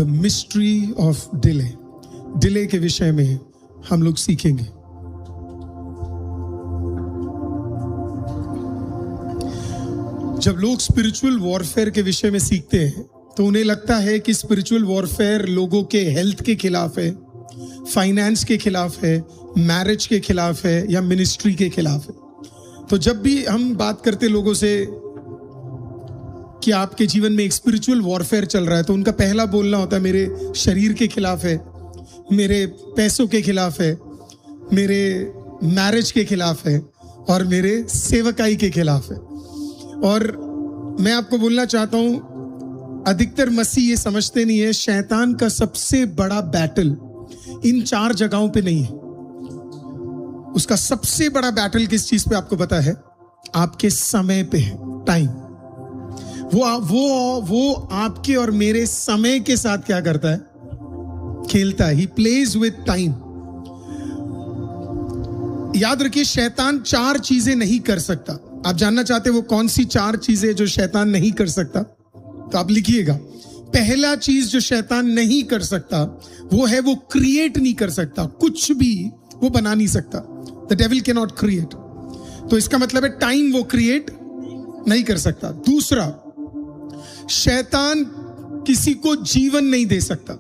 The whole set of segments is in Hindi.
The mystery of delay. Delay के विषय में हम लोग सीखेंगे। जब लोग स्पिरिचुअल वॉरफेयर के विषय में सीखते हैं तो उन्हें लगता है कि स्पिरिचुअल वॉरफेयर लोगों के हेल्थ के खिलाफ है, फाइनेंस के खिलाफ है, मैरिज के खिलाफ है या मिनिस्ट्री के खिलाफ है। तो जब भी हम बात करते लोगों से कि आपके जीवन में एक स्पिरिचुअल वॉरफेयर चल रहा है, तो उनका पहला बोलना होता है मेरे शरीर के खिलाफ है, मेरे पैसों के खिलाफ है, मेरे मैरिज के खिलाफ है और मेरे सेवकाई के खिलाफ है। और मैं आपको बोलना चाहता हूं, अधिकतर मसीह ये समझते नहीं है शैतान का सबसे बड़ा बैटल इन 4 जगहों पे नहीं है। उसका सबसे बड़ा बैटल किस चीज पे आपको पता है? आपके समय पे है, टाइम। वो आपके और मेरे समय के साथ क्या करता है? खेलता है। He plays with time. याद रखिए, शैतान 4 चीजें नहीं कर सकता। आप जानना चाहते वो कौन सी 4 चीजें जो शैतान नहीं कर सकता? तो आप लिखिएगा। पहला चीज जो शैतान नहीं कर सकता वो है, वो क्रिएट नहीं कर सकता। कुछ भी वो बना नहीं सकता। The devil can not create. तो इसका मतलब है टाइम वो क्रिएट नहीं कर सकता। दूसरा, शैतान किसी को जीवन नहीं दे सकता।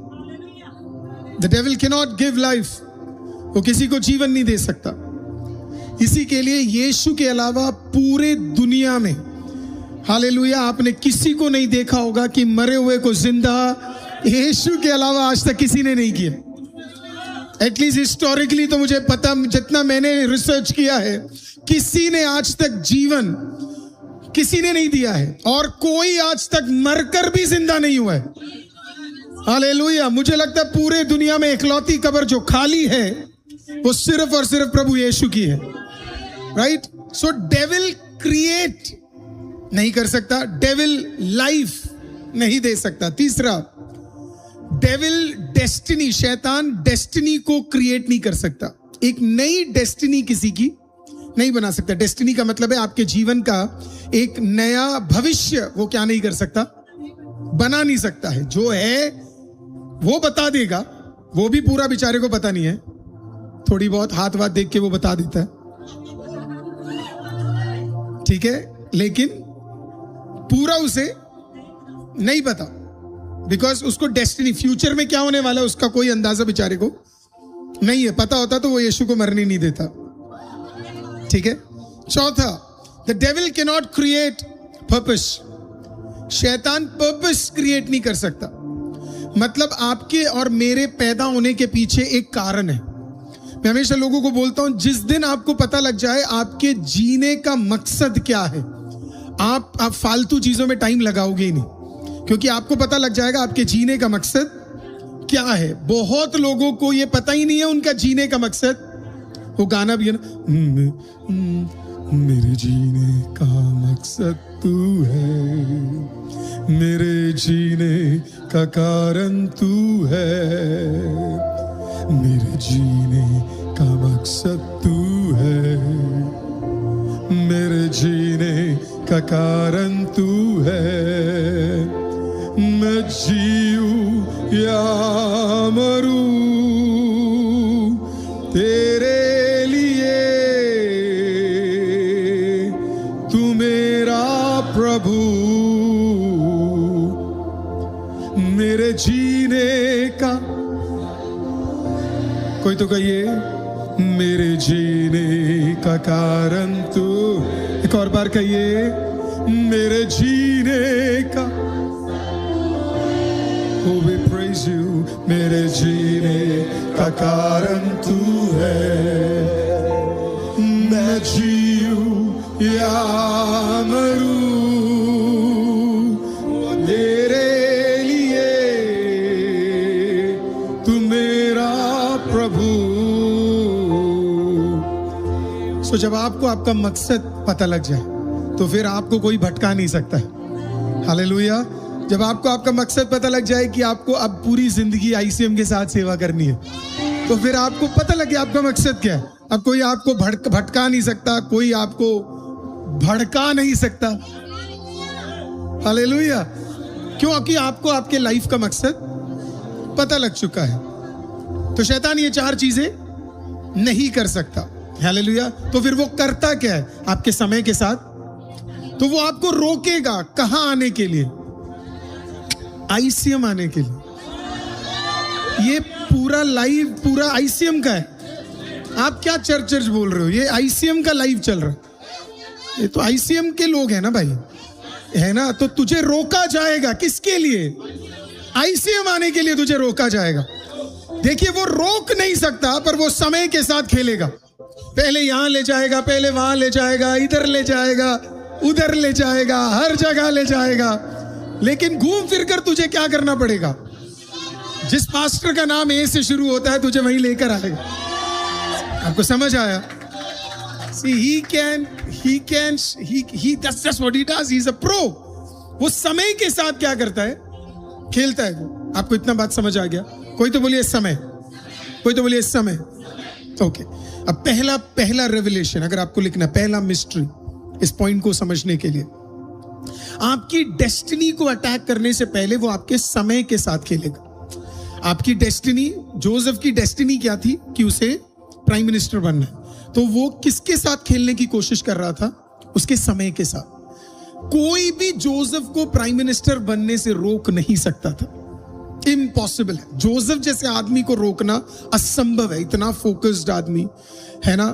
The devil can not give life. वो किसी को जीवन नहीं दे सकता। इसी के लिए यीशु के अलावा पूरे दुनिया में, हालेलुया, आपने किसी को नहीं देखा होगा कि मरे हुए को जिंदा यीशु के अलावा आज तक किसी ने नहीं किया। एटलीस्ट हिस्टोरिकली तो मुझे पता, जितना मैंने रिसर्च किया है, किसी ने आज तक जीवन किसी ने नहीं दिया है और कोई आज तक मरकर भी जिंदा नहीं हुआ है। हालेलुया। मुझे लगता है पूरे दुनिया में इकलौती कब्र जो खाली है वो सिर्फ और सिर्फ प्रभु यीशु की है। राइट? सो डेविल क्रिएट नहीं कर सकता, डेविल लाइफ नहीं दे सकता। तीसरा, डेविल डेस्टिनी, शैतान डेस्टिनी को क्रिएट नहीं कर सकता। एक नई डेस्टिनी किसी की नहीं बना सकता। डेस्टिनी का मतलब है आपके जीवन का एक नया भविष्य वो क्या नहीं कर सकता? बना नहीं सकता है। जो है वो बता देगा, वो भी पूरा बेचारे को पता नहीं है, थोड़ी बहुत हाथ वाथ देख के वो बता देता है, ठीक है, लेकिन पूरा उसे नहीं पता। बिकॉज उसको डेस्टिनी, फ्यूचर में क्या होने वाला है उसका कोई अंदाजा बेचारे को नहीं है। पता होता तो वो यीशु को मरने नहीं देता। ठीक है। चौथा, the devil can not create purpose. शैतान पर्पस क्रिएट नहीं कर सकता। मतलब आपके और मेरे पैदा होने के पीछे एक कारण है। मैं हमेशा लोगों को बोलता हूं, जिस दिन आपको पता लग जाए आपके जीने का मकसद क्या है, आप फालतू चीजों में टाइम लगाओगे ही नहीं, क्योंकि आपको पता लग जाएगा आपके जीने का मकसद क्या है। बहुत लोगों को ये पता ही नहीं है उनका जीने का मकसद। वो गाना भी है ना, मेरे जीने का मकसद तू है, मेरे जीने का कारण तू है, मेरे जीने का मकसद तू है, मेरे जीने का कारण तू है। मैं जीऊं या मरूं तेरे लिए, तू मेरा प्रभु, मेरे जीने का, कोई तो कहिए, मेरे जीने का कारण तू। एक और बार कहिए, मेरे जीने का। Oh, we praise you, मेरे जीने का कारण तू है। मैं जीऊं या मरूं तेरे लिए, तू मेरा प्रभु। सो जब आपको आपका मकसद पता लग जाए तो फिर आपको कोई भटका नहीं सकता है। हालेलुया। जब आपको आपका मकसद पता लग जाए कि आपको अब पूरी जिंदगी आईसीएम के साथ सेवा करनी है, तो फिर आपको पता लगे आपका मकसद क्या है। अब कोई आपको भटका नहीं सकता, कोई आपको भड़का नहीं सकता। हालेलुया। क्योंकि आपको आपके लाइफ का मकसद पता लग चुका है। तो शैतान ये 4 चीजें नहीं कर सकता। हालेलुया। तो फिर वो करता क्या है आपके समय के साथ? तो वो आपको रोकेगा कहां आने के लिए? आईसीएम आने के लिए। ये पूरा लाइव पूरा आईसीएम का है। आप क्या चर्च बोल रहे हो? ये आईसीएम का लाइव चल रहा है। ये तो आईसीएम के लोग हैं ना भाई, है ना? तो तुझे रोका जाएगा किसके लिए? आईसीएम आने के लिए तुझे रोका जाएगा। देखिए, वो रोक नहीं सकता, पर वो समय के साथ खेलेगा। पहले यहां ले जाएगा, पहले वहां ले जाएगा, इधर ले जाएगा, उधर ले जाएगा, हर जगह ले जाएगा। लेकिन घूम फिर कर तुझे क्या करना पड़ेगा? जिस पास्टर का नाम ए से शुरू होता है तुझे वहीं लेकर आएगा। आपको समझ आया? See, that's just what he does. He's a pro. वो समय के साथ क्या करता है? खेलता है वो। आपको इतना बात समझ आ गया? कोई तो बोलिए समय, कोई तो बोलिए समय। ओके, अब पहला रेवलेशन अगर आपको लिखना, पहला मिस्ट्री इस पॉइंट को समझने के लिए, आपकी डेस्टिनी को अटैक करने से पहले वो आपके समय के साथ खेलेगा। आपकी डेस्टिनी, जोसेफ की डेस्टिनी क्या थी? कि उसे प्राइम मिनिस्टर बनना है। तो वो किसके साथ खेलने की कोशिश कर रहा था? उसके समय के साथ। कोई भी जोसेफ को प्राइम मिनिस्टर बनने से रोक नहीं सकता था। इम्पॉसिबल है। जोसेफ जैसे आदमी को रोकना असंभव है। इतना फोकस्ड आदमी है ना,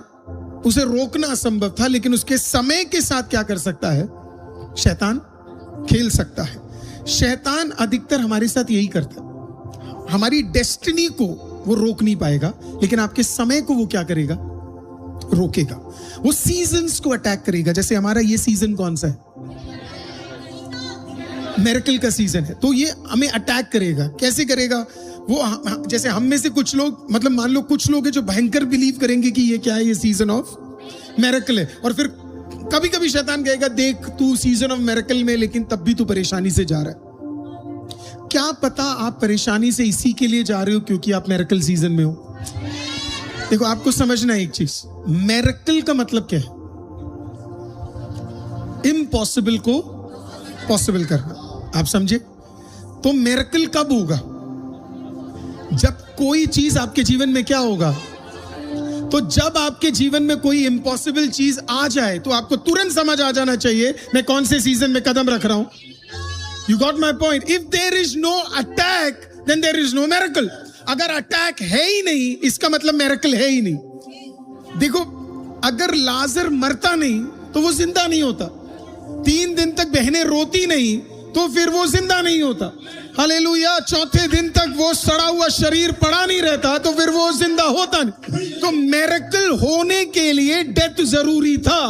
उसे रोकना असंभव था। लेकिन उसके समय के साथ क्या कर सकता है? शैतान खेल सकता है। शैतान अधिकतर हमारे साथ यही करता है। हमारी डेस्टिनी को वो रोक नहीं पाएगा, लेकिन आपके समय को वो क्या करेगा? रोकेगा। वो सीजन्स को अटैक करेगा। जैसे हमारा ये सीजन कौन सा है? मिरेकल का सीजन है। तो ये हमें अटैक करेगा। कैसे करेगा वो? जैसे हम में से कुछ लोग, मतलब मान लो कुछ लोग हैं जो भयंकर बिलीव करेंगे कि ये क्या है, ये सीजन ऑफ मिरेकल है। और फिर कभी कभी शैतान कहेगा, देख तू सीजन ऑफ मिरेकल में, लेकिन तब भी तू परेशानी से जा रहा है। क्या पता आप परेशानी से इसी के लिए जा रहे हो क्योंकि आप मिरेकल सीजन में हो। देखो, आपको समझना है एक चीज, मिरेकल का मतलब क्या है? इम्पॉसिबल को पॉसिबल करना। आप समझे? तो मिरेकल कब होगा? जब कोई चीज आपके जीवन में क्या होगा? तो जब आपके जीवन में कोई इम्पॉसिबल चीज आ जाए तो आपको तुरंत समझ आ जाना चाहिए मैं कौन से सीजन में कदम रख रहा हूं। You got my point? If there is no attack then there is no miracle. अगर अटैक है ही नहीं, इसका मतलब मिरेकल है ही नहीं। देखो, अगर लाजर मरता नहीं तो वो जिंदा नहीं होता। 3 दिन तक बहनें रोती नहीं तो फिर वो जिंदा नहीं होता। हालेलुया। 4थे दिन तक वो सड़ा हुआ शरीर पड़ा नहीं रहता तो फिर वो जिंदा होता नहीं। तो मिरेकल होने के लिए डेथ जरूरी था।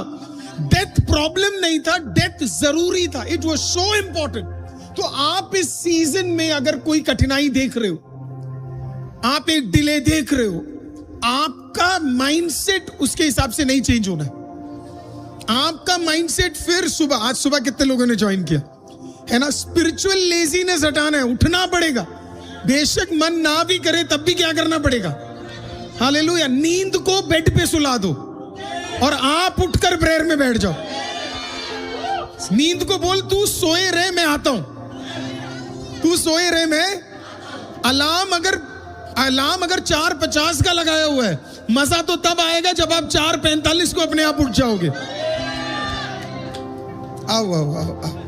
डेथ प्रॉब्लम नहीं था, डेथ जरूरी था। It was so important. तो आप इस सीजन में अगर कोई कठिनाई देख रहे हो, आप एक डिले देख रहे हो, आपका माइंडसेट उसके हिसाब से नहीं चेंज होना है। आपका माइंडसेट फिर सुबह, आज सुबह कितने लोगों ने ज्वाइन किया है ना? स्पिरिचुअल लेजीनेस हटाना है, उठना पड़ेगा। बेशक मन ना भी करे तब भी क्या करना पड़ेगा? हालेलुया। नींद को बेड पे सुला दो और आप उठकर प्रेयर में बैठ जाओ। नींद को बोल, तू सोए रहे, मैं आता हूं। तू सोए रहे, मैं। अलार्म अगर 4:50 का लगाया हुआ है, मजा तो तब आएगा जब आप 4:45 को अपने आप उठ जाओगे। आओ आओ आओ आओ।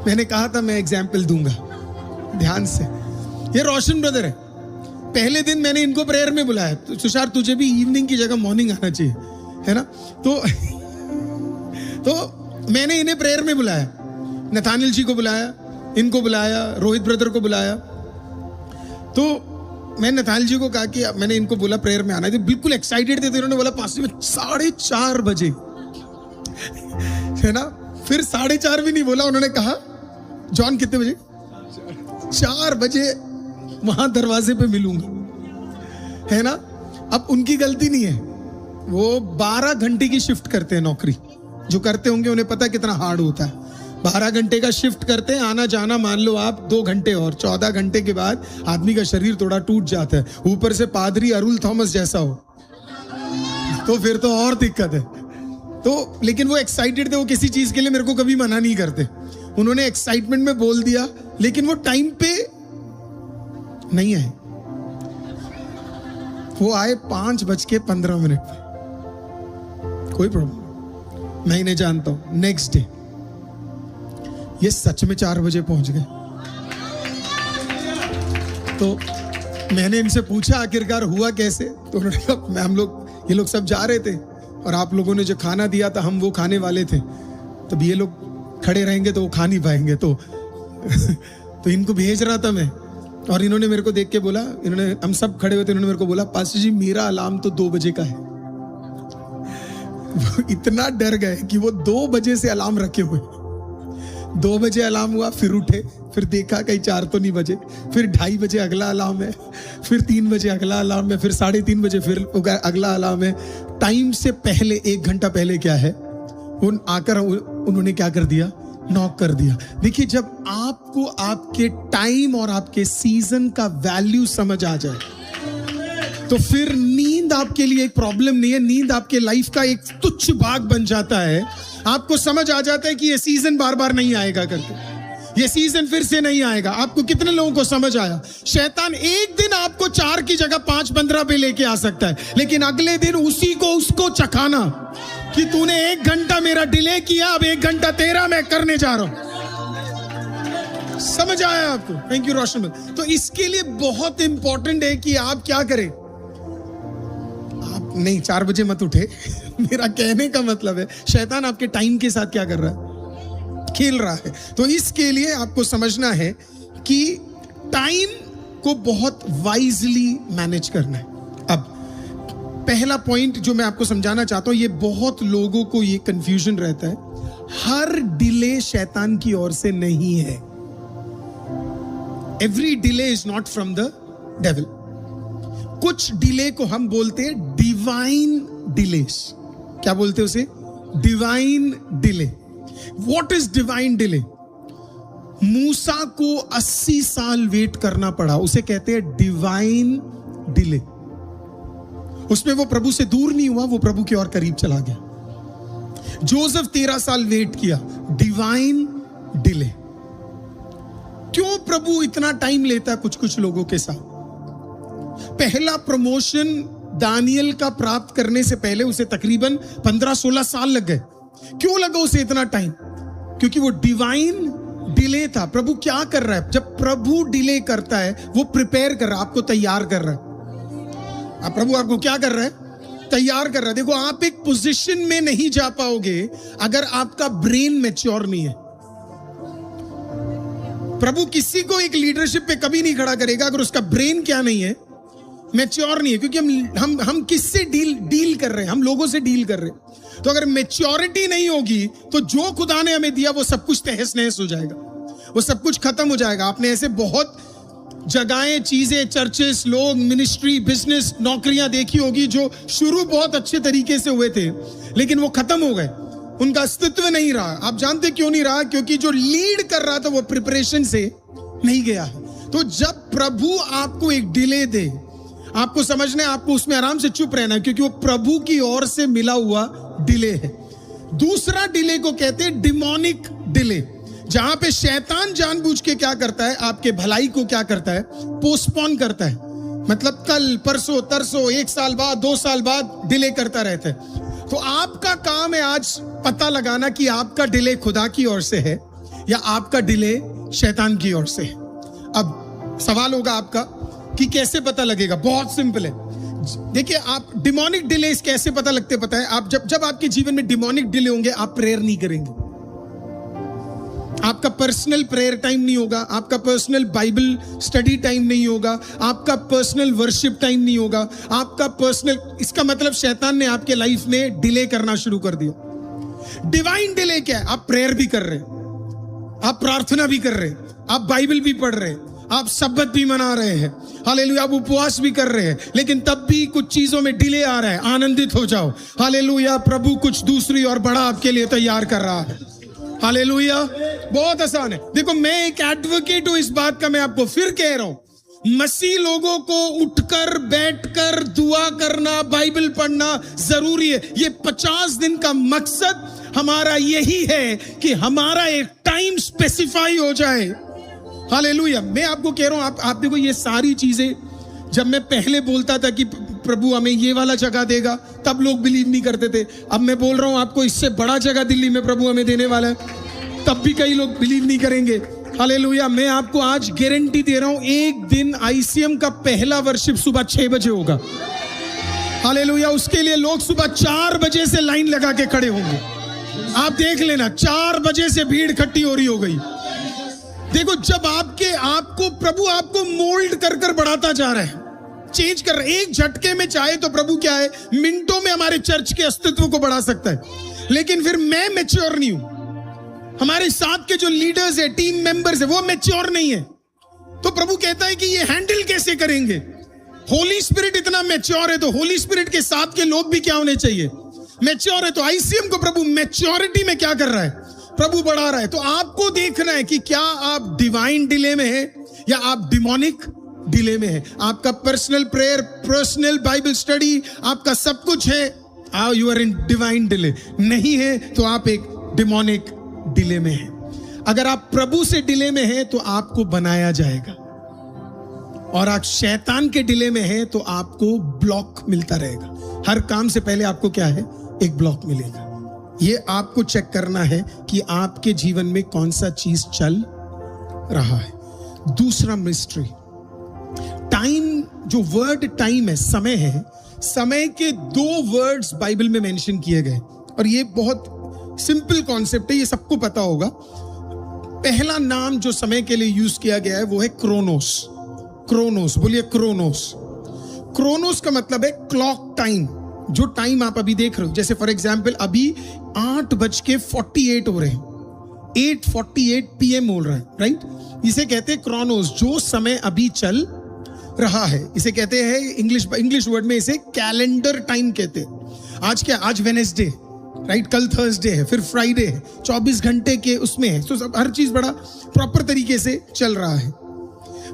मैंने कहा था मैं एग्जाम्पल दूंगा, ध्यान से। ये रोशन ब्रदर है। पहले दिन मैंने इनको प्रेयर में बुलाया। तो तुषार, तुझे भी इवनिंग की जगह मॉर्निंग आना चाहिए, है ना? तो मैंने इन्हें प्रेयर में बुलाया। नथानिल जी को बुलाया, इनको बुलाया, रोहित ब्रदर को बुलाया। तो मैंने नथानिल जी को कहा कि मैंने इनको बोला प्रेयर में आना है। तो बिल्कुल एक्साइटेड थे। तो इन्होंने बोला पास्टर 4:30 बजे, है ना? फिर 4:30 भी नहीं बोला, उन्होंने कहा जॉन कितने बजे? 4 बजे वहां दरवाजे पे मिलूंगा, है ना? अब उनकी गलती नहीं है। वो 12 घंटे की शिफ्ट करते हैं नौकरी। जो करते होंगे उन्हें पता है कितना हार्ड होता है। 12 घंटे का शिफ्ट करते हैं, आना जाना मान लो आप 2 घंटे, और 14 घंटे के बाद आदमी का शरीर थोड़ा टूट जाता है। ऊपर से पादरी अरुल थॉमस जैसा हो तो फिर तो और दिक्कत है। तो लेकिन वो एक्साइटेड थे, वो किसी चीज के लिए मेरे को कभी मना नहीं करते। उन्होंने एक्साइटमेंट में बोल दिया, लेकिन वो टाइम पे नहीं आए। वो आए 5:15 पे, कोई प्रॉब्लम, मैं इन्हें जानता हूं। नेक्स्ट डे ये सच में 4 बजे पहुंच गए। तो मैंने इनसे पूछा आखिरकार हुआ कैसे, तो उन्होंने कहा हम लोग, ये लोग सब जा रहे थे और आप लोगों ने जो खाना दिया था हम वो खाने वाले थे, तब ये लोग खड़े रहेंगे तो वो खा नहीं पाएंगे, तो तो इनको भेज रहा था मैं। और इन्होंने मेरे को देख के बोला, हम सब खड़े हुए थे, इन्होंने मेरे को बोला पास्टर जी मेरा अलार्म तो 2 बजे का है। वो इतना डर गए कि वो 2 बजे से अलार्म रखे हुए। 2 बजे अलार्म हुआ, फिर उठे, फिर देखा कहीं 4 तो नहीं बजे, फिर 2:30 बजे अगला अलार्म है, फिर 3 बजे अगला अलार्म है, फिर 3:30 बजे फिर अगला अलार्म है। टाइम से पहले 1 घंटा पहले क्या है, आकर उन्होंने क्या कर दिया, नॉक कर दिया। देखिए, जब आपको आपके टाइम और आपके सीजन का वैल्यू समझ आ जाए तो फिर नींद आपके लिए एक प्रॉब्लम नहीं है, नींद आपके लाइफ का एक तुच्छ भाग बन जाता है। आपको समझ आ जाता है कि ये सीजन बार बार नहीं आएगा करके, ये सीजन फिर से नहीं आएगा। आपको कितने लोगों को समझ आया? शैतान एक दिन आपको 4 की जगह 5:15 पे लेके आ सकता है, लेकिन अगले दिन उसी को उसको चखाना कि तूने 1 घंटा मेरा डिले किया, अब 1 घंटा तेरा मैं करने जा रहा हूं। समझ आया आपको? थैंक यू रोशन। तो इसके लिए बहुत इंपॉर्टेंट है कि आप क्या करें। आप नहीं 4 बजे मत उठे। मेरा कहने का मतलब है शैतान आपके टाइम के साथ क्या कर रहा है, खेल रहा है। तो इसके लिए आपको समझना है कि टाइम को बहुत वाइजली मैनेज करना है। अब पहला पॉइंट जो मैं आपको समझाना चाहता हूं, ये बहुत लोगों को ये कंफ्यूजन रहता है, हर डिले शैतान की ओर से नहीं है। Every delay is not from the devil. कुछ डिले को हम बोलते हैं डिवाइन डिलेस। क्या बोलते हैं उसे? Divine delay. What is divine delay? मूसा को 80 साल वेट करना पड़ा, उसे कहते हैं डिवाइन डिले। उसमें वो प्रभु से दूर नहीं हुआ, वो प्रभु की ओर करीब चला गया। जोसेफ 13 साल वेट किया, डिवाइन डिले। क्यों प्रभु इतना टाइम लेता है कुछ कुछ लोगों के साथ? पहला प्रमोशन दानियल का प्राप्त करने से पहले उसे तकरीबन 15-16 साल लग गए। क्यों लगा उसे इतना टाइम? क्योंकि वो डिवाइन डिले था। प्रभु क्या कर रहा है? जब प्रभु डिले करता है वो प्रिपेयर कर रहा है, आपको तैयार कर रहा है। अब प्रभु आपको क्या कर रहा है? तैयार कर रहा है। देखो, आप एक पोजीशन में नहीं जा पाओगे अगर आपका ब्रेन मैच्योर नहीं है। प्रभु किसी को एक लीडरशिप पे कभी नहीं खड़ा करेगा अगर उसका ब्रेन क्या नहीं है, मैच्योर नहीं है। क्योंकि हम किससे डील कर रहे हैं? हम लोगों से डील कर रहे हैं। तो अगर मैच्योरिटी नहीं होगी तो जो खुदा ने हमें दिया वो सब कुछ तहस नहस हो जाएगा, वो सब कुछ खत्म हो जाएगा। आपने ऐसे बहुत जगहें, चीजें, चर्चेस, लोग, मिनिस्ट्री, बिजनेस, नौकरियां देखी होगी जो शुरू बहुत अच्छे तरीके से हुए थे लेकिन वो खत्म हो गए, उनका अस्तित्व नहीं रहा। आप जानते क्यों नहीं रहा? क्योंकि जो लीड कर रहा था वो प्रिपरेशन से नहीं गया है। तो जब प्रभु आपको एक डिले दे, आपको समझना है, आपको उसमें आराम से चुप रहना है, क्योंकि वो प्रभु की ओर से मिला हुआ डिले है। दूसरा डिले को कहते हैं डिमोनिक डिले, जहां पे शैतान जानबूझ के क्या करता है, आपके भलाई को क्या करता है, पोस्टपोन करता है। मतलब कल, परसों, तरसों, 1 साल बाद, 2 साल बाद डिले करता रहता है। तो आपका काम है आज पता लगाना कि आपका डिले खुदा की ओर से है या आपका डिले शैतान की ओर से है। अब सवाल होगा आपका कि कैसे पता लगेगा? बहुत सिंपल है। देखिए, आप डिमोनिक डिलेस कैसे पता लगते पता है? आप जब आपके जीवन में डिमोनिक डिले होंगे, आप प्रेयर नहीं करेंगे, आपका पर्सनल प्रेयर टाइम नहीं होगा, आपका पर्सनल बाइबल स्टडी टाइम नहीं होगा, आपका पर्सनल वर्शिप टाइम नहीं होगा, आपका पर्सनल, इसका मतलब शैतान ने आपके लाइफ में डिले करना शुरू कर दिया। डिवाइन डिले क्या है? आप प्रेयर भी कर रहे हैं, आप प्रार्थना भी कर रहे हैं, आप बाइबल भी पढ़ रहे हैं, आप सब्बत भी मना रहे हैं, हालेलुया, आप उपवास भी कर रहे हैं, लेकिन तब भी कुछ चीजों में डिले आ रहा है। आनंदित हो जाओ, हालेलुया, प्रभु कुछ दूसरी और बड़ा आपके लिए तैयार कर रहा है। हालेलुया। बहुत आसान है। देखो, मैं एक एडवोकेट हूं इस बात का, मैं आपको फिर कह रहा हूं, मसीह लोगों को उठकर बैठकर दुआ करना, बाइबल पढ़ना जरूरी है। ये 50 दिन का मकसद हमारा यही है कि हमारा एक टाइम स्पेसिफाई हो जाए। हालेलुया। मैं आपको कह रहा हूं, आप देखो ये सारी चीजें जब मैं पहले बोलता था कि प्रभु हमें ये वाला जगह देगा, तब लोग बिलीव नहीं करते थे। अब मैं बोल रहा हूं आपको इससे बड़ा जगह दिल्ली में प्रभु हमें देने वाला है, तब भी कई लोग बिलीव नहीं करेंगे। हालेलुया। मैं आपको आज गारंटी दे रहा हूं, एक दिन आईसीएम का पहला वर्शिप सुबह 6 बजे होगा। हालेलुया। उसके लिए लोग सुबह 4 बजे से लाइन लगा के खड़े होंगे। आप देख लेना, 4 बजे से भीड़ इकट्ठी हो रही हो गई। देखो, जब आपको प्रभु आपको मोल्ड कर कर बढ़ाता जा रहा है, चेंज कर रहा है। एक झटके में चाहे तो प्रभु क्या है, मिनटों में हमारे चर्च के अस्तित्व को बढ़ा सकता है। लेकिन फिर मैं मैच्योर नहीं हूं, हमारे साथ के जो लीडर्स है, टीम मेंबर्स है, वो मैच्योर नहीं है। तो प्रभु कहता है कि ये हैंडल कैसे करेंगे। होली स्पिरिट इतना मैच्योर है, तो होली स्पिरिट के साथ के लोग भी क्या होने चाहिए, मैच्योर है। तो आईसीएम को प्रभु मैच्योरिटी में क्या कर रहा है, प्रभु बढ़ा रहा है। तो आपको देखना है कि क्या आप डिवाइन डिले में है या आप डिमोनिक डिले में है। आपका personal prayer, personal bible study, आपका सब कुछ है, you are in divine delay. नहीं है तो आप एक डिमोनिक डिले में है। अगर आप प्रभु से डिले में है तो आपको बनाया जाएगा, और आप शैतान के डिले में है तो आपको ब्लॉक मिलता रहेगा। हर काम से पहले आपको क्या है, एक ब्लॉक मिलेगा। ये आपको चेक करना है कि आपके जीवन में कौन सा चीज चल रहा है। दूसरा मिस्ट्री, टाइम। जो वर्ड टाइम है, समय है, समय के 2 वर्ड्स बाइबल में मेंशन किए गए, और ये बहुत सिंपल कॉन्सेप्ट है, ये सबको पता होगा। पहला नाम जो समय के लिए यूज किया गया है वो है क्रोनोस। क्रोनोस, बोलिए क्रोनोस। क्रोनोस का मतलब है क्लॉक टाइम। जो टाइम आप अभी देख रहे हो, जैसे फॉर एग्जाम्पल अभी 8:48 हो रहे हैं, 8:48 PM हो रहा है, राइट। इसे कहते हैं क्रोनोस, जो समय अभी चल रहा है। इसे कहते हैं इंग्लिश वर्ड में इसे कैलेंडर टाइम कहते हैं। आज क्या, आज वेडनेसडे, राइट, कल थर्सडे है, फिर फ्राइडे है, 24 घंटे के उसमें है। तो सब हर चीज बड़ा प्रॉपर तरीके से चल रहा है।